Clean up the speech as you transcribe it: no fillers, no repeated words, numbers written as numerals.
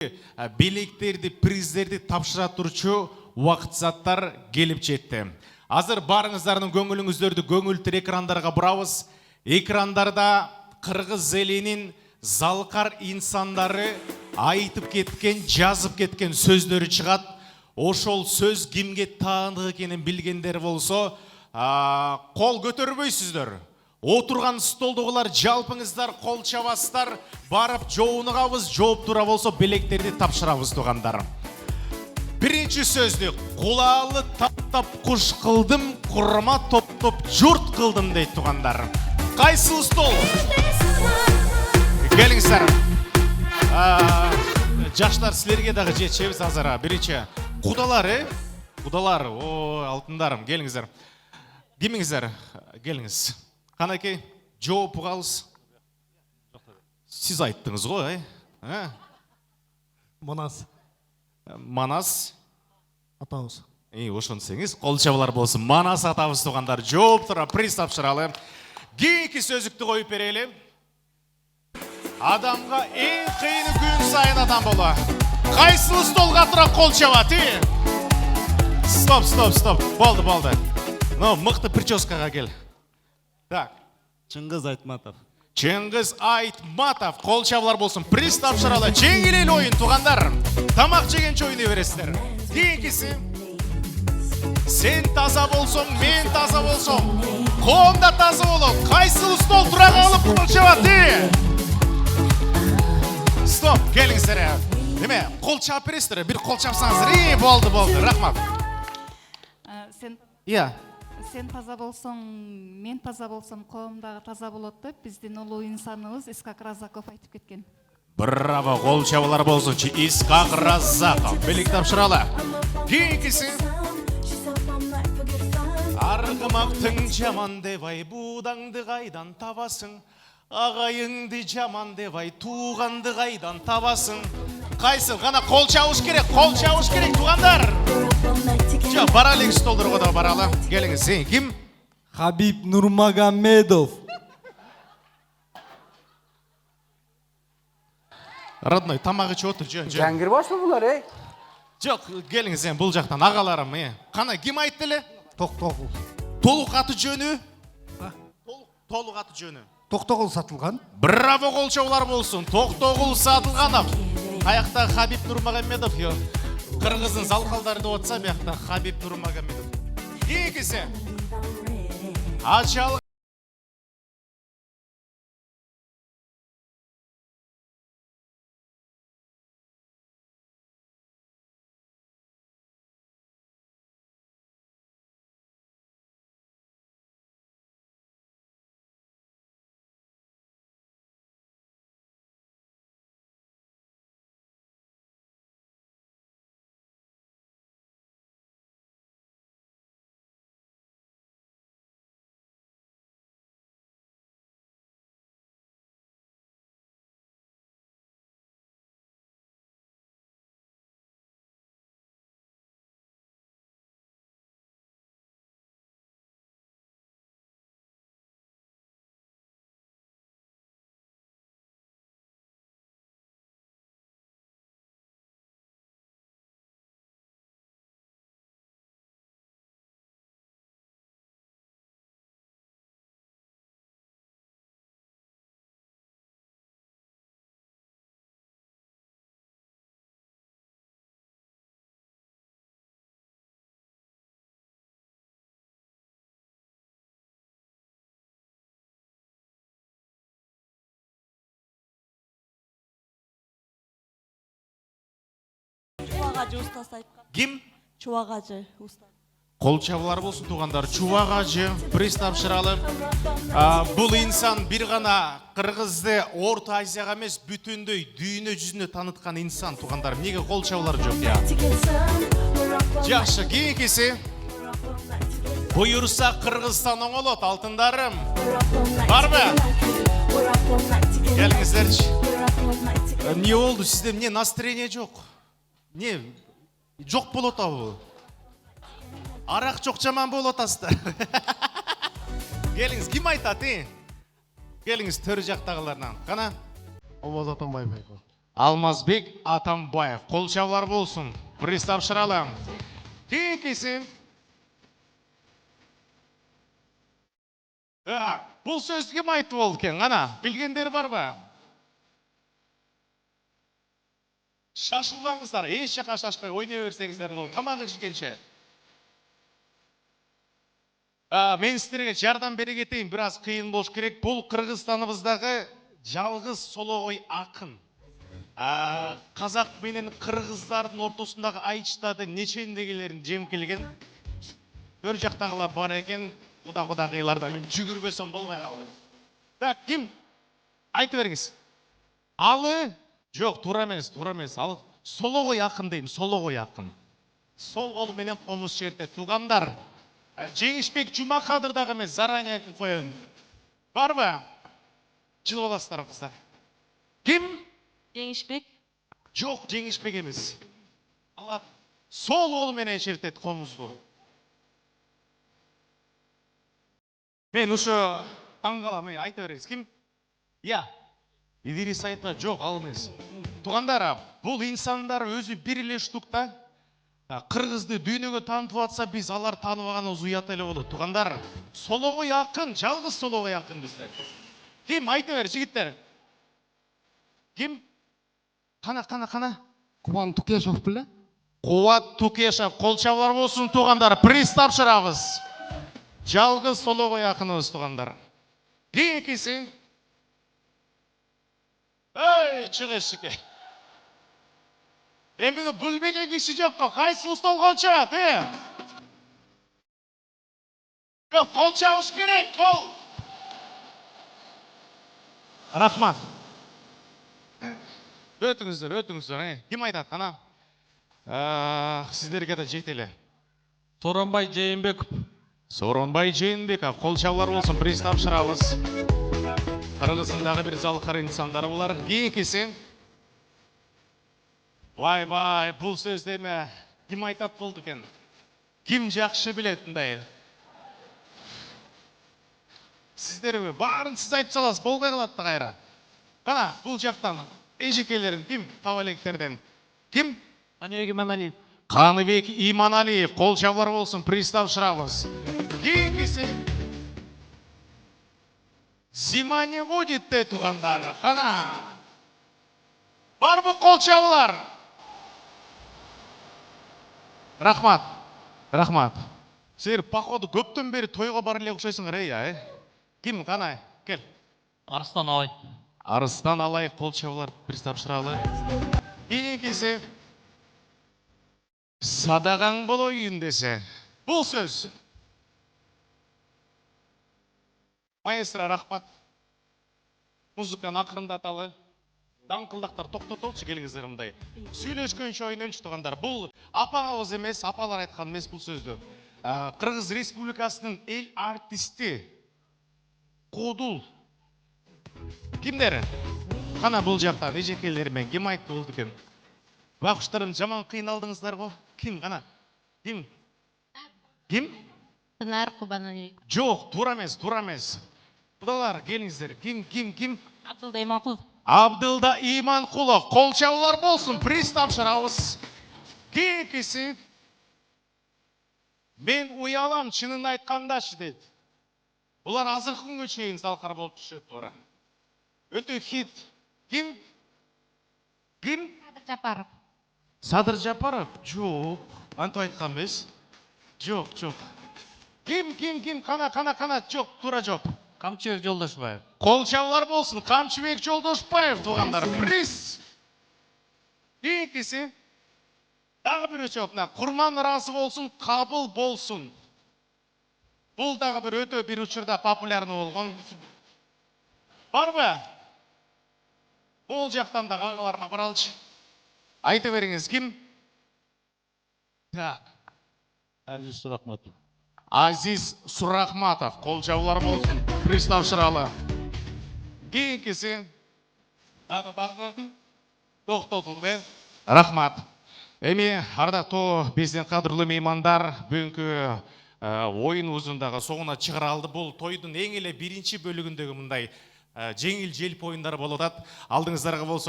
Белектерди, приздерди тапшыра турчу уақыт заттар келіп жетті. Азыр барыңыздардың көңіліңіздерді көңілтір экрандарға бұрауыз. Экрандарда Қырғыз елінің залқар инсандары айтып кеткен, жазып кеткен сөздері шығады. Ошол сөз кимге таандык экенин билгендер болсо, қол көтөрбөйсүздөр. Отырған столдығылар жалпыңыздар, қол чабастар, барып жоуынығабыз, жооп тура болсо белектерди тапшырабыз туғандар. Биринчи сөздү кулаалы таптап куш кылдым, курма топ-топ журт кылдым дейт туғандар. Кайсыл стол? Келиңиздер. Жаштар силерге дагы жетишебиз азыр. Биринчи кудалар, кудалар, алтындарым, келиңиздер. Кимиңиздер? Келиңиз. Қанакей, жооп угабыз. Сиз айттыңыз ғой, Манас. Манас Атабыз. Ошону десеңиз, кол чабалар болсун. Манас атабыз тугандар, жооп тура приз тапшыралы. Кийинки сөзүктү коюп берели. Адамга эң кыйыны күн сайын адам боло. Кайсыл столга тура кол чабат? Стоп. Болду. Но мыкты прическага кел. Так. Чыңгыз Айтматов. Чыңгыз Айтматов, қол чабалар болсын. Приз тапшыралы. Жеңілел ойын туғандар. Тамақ жегенше ойны бересіздер. Кейінгісі. Сен таза болсың, мен таза болсың. Қолымда таза болу. Қайсыл стол тұрақ алып қол чабат? Стоп, келіңіздер. Деме, қол чап бересіздер. Bir қол чапсаңыздар. Болды. Рахмат. Сен таза болсаң, мен таза болсам, қолымдағы таза болады деп, біздің ұлы инсанымыз Исқақ Разақов айтып кеткен. Браво, қол чабалар болсын. Исқақ Разақов. Белек тапшыралы. Кейінгісі. Арғымақтың жаман девай, будаңды қайдан табасың. Ағайыңды жаман девай, туғанды қайдан табасың. Қайсыл, ғана қол чауыш керек, туғандар. Баралың столдырға да баралы. Келіңіз, сен кім? Хабиб Нурмагомедов. Родной, тамағы че отыр, Жәңгір баш па бұлар, Жоқ, келіңіз, сен бұл жақтан ағаларым. Қана, кім айттылы? Тоқтоғыл. Толық аты жөні? Толық аты жөні. Тоқтоғыл сатылған. Браво, қолшаулар болсын. Тоқтоғыл сатылғанов. Қаяқта Хабиб Нурмагомедов. Қырғыздың залқалдарды отса, бияқта Хабиб Нурмагомедов. Екісі. Ачалық. Чувагажы устаз айтқан. Кім? Чувагажы устаз. Қол чабалар болсын туғандар. Чувагажы, приз тапшыралы. Бұл инсан бір ғана Қырғызды Орта Азияға емес бүтіндей дүйіне жүзіне танытқан инсан туғандар. Неге қол чабалар жоқ, Жақшы, кейінгісі. Бұйырса Қырғызстан оңылот, алтындарым. Бар бі? Келіңіздерші. Не олды, сізде не настроение жоқ? Не, жоқ болот абы. Арақ жоқ жаман болот асты. Келіңіз, кім айтады? Келіңіз, төрі жақтағыларынан. Қана? Обоз Атамбаев. Алмазбек Атамбаев. Қол шаулар болсын. Приз тапшыралы. Кеңкесін. Бұл сөз кім айтты ол екен? Ана, білгендер бар ба? Шашылғаңыздар, еш жаққа шашпай ойнай берсеңіздер, тамақ ішкенше. Мен сіздерге жардам бере кетейін, біраз қиын болуш керек. Бұл Қырғызстанымыздағы жалғыз солоғой ақын. Қазақ менен қырғыздардың ортасындағы айчтады нечендегілерін жем келген. Өр жақтағылар бар екен, құда-құдағилардан мен жүгірбесем болмай қалды. Так, кім? Айты беріңіз. Алы? Жоқ, тура емес. Ал солоғой ақын деймін, солоғой ақын. Сол ол менен қомыз жерде туғандар. Жеңішбек Жұмақадырдағы емес, заранее қойын. Бар ба? Жыл оластар қыздар. Кім? Жеңішбек. Жоқ, Жеңішбек емес. Сол ол менен шертеді қомыз бұл. Мен ұшы таңғаламын, айта беріңіз. Кім? Я. Идирис айтма, жоқ, ал емес. Туғандар, бұл инсандар өзі біріле штукта. Қырғызды дүйнеге танытып атса, біз алар танымағанымыз ұят әлі болды. Туғандар, солоғой ақын, жалғыз солоғой ақын біздер. Кім? Айта бер, жігіттер. Кім? Қана? Қуан Тукешов біле? Қуат Тукешов, қолшаулар болсын туғандар, приз тапшырамыз. Жалғыз солоғой ақынымыз туғандар. Кеңкесі. Чығы шыке. Емені бүлмеге кеші жоққа, қайсы ұсталғанша, қол чауыш керек, қол. Рахмат. Өтіңіздер. Кім айтады, ана? Сіздерге де жетелі. Соронбай Жээнбеков. Соронбай Жээнбеков, қол чаулар болсын, приз тапшырамыз. Қырғызстандағы бір залқар инсандар болар. Кеңкесі. Вай, бұл сөздеме кім айтат болды екен? Кім жақшы білетіндей? Сіздер барын сіз айтып саласыз, болғай қалатты қайра. Қана, бұл жақтан ежекелерін кім? Тавалектерден. Кім? Қаныбек Иманалиев, қол шаулар болсын, приз тапшырамыз. Кеңкесі. Зима не будет, де туғандары. Қана. Бар бұл қол шаулар. Рахмат. Сіздер, походу, көптен бері тойға барыле ұқсайсыңдар, Кім, қана, кел. Арыстан Алай. Арыстан Алай, қол шаулар, приз тапшыралы. Кеңкесі. Садағаң бол ойын десе. Бұл сөз. Маэстро, рахмат. Музыканы ақырындаталы. Даңқылдақтар тоқтатолшы келіңіздер мұндай. Сөйлешкенше ойынын тұғандар. Бұл апағауыз емес, апалар айтқан емес бұл сөзді. Қырғыз Республикасының ел артисті Қодул. Кімдері? Қана бұл жақтан, ежекелерімен кім айтты болды кім? Бақыштарым жаман қиналдыңыздар ғой. Кім қана? Кім? Пынар Құбанали. Жоқ, тура емес. Бұдалар, келіңіздер. Кім? Абдылда Иманқұлов. Абдылда Иманқұлов, қол шаулар болсын, приз тапшырамыз. Кеңкесі. Мен ұялам, шынын айтқандашы деді. Бұлар азырқы күнге шейін залқар болып түседі тұра. Өте хит. Кім? Садыр Жапаров. Садыр Жапаров? Жоқ. Анту айтқан без? Жоқ. Кім? Қана, жоқ, тура жоқ. Қамшыбек Жолдашбаев. Қол шаулар болсын, Қамшыбек Жолдашбаев туғандар. Приз. Кеңкесі. Дағы бір өте опна. Құрман разы болсын, қабыл болсын. Бұл дағы бір өте бір ұшырда популярны болған. Бар ба? Бұл жақтан да қағаларына баралшы. Айты беріңіз, кім? Азиз Сурахматов. Азиз Сурахматов, қол жаулар болсын, приз тапшыралы. Кеңкесі. Тоқтатылды. Рахмат. Эми ардақты бізден қадірлі меймандар бүгінгі ойын ұзындағы соңына шығара алды. Бұл тойдың ең еле бірінші бөлігіндегі мұндай жеңіл желіп ойындар болады. Алдыңыздарға болсын.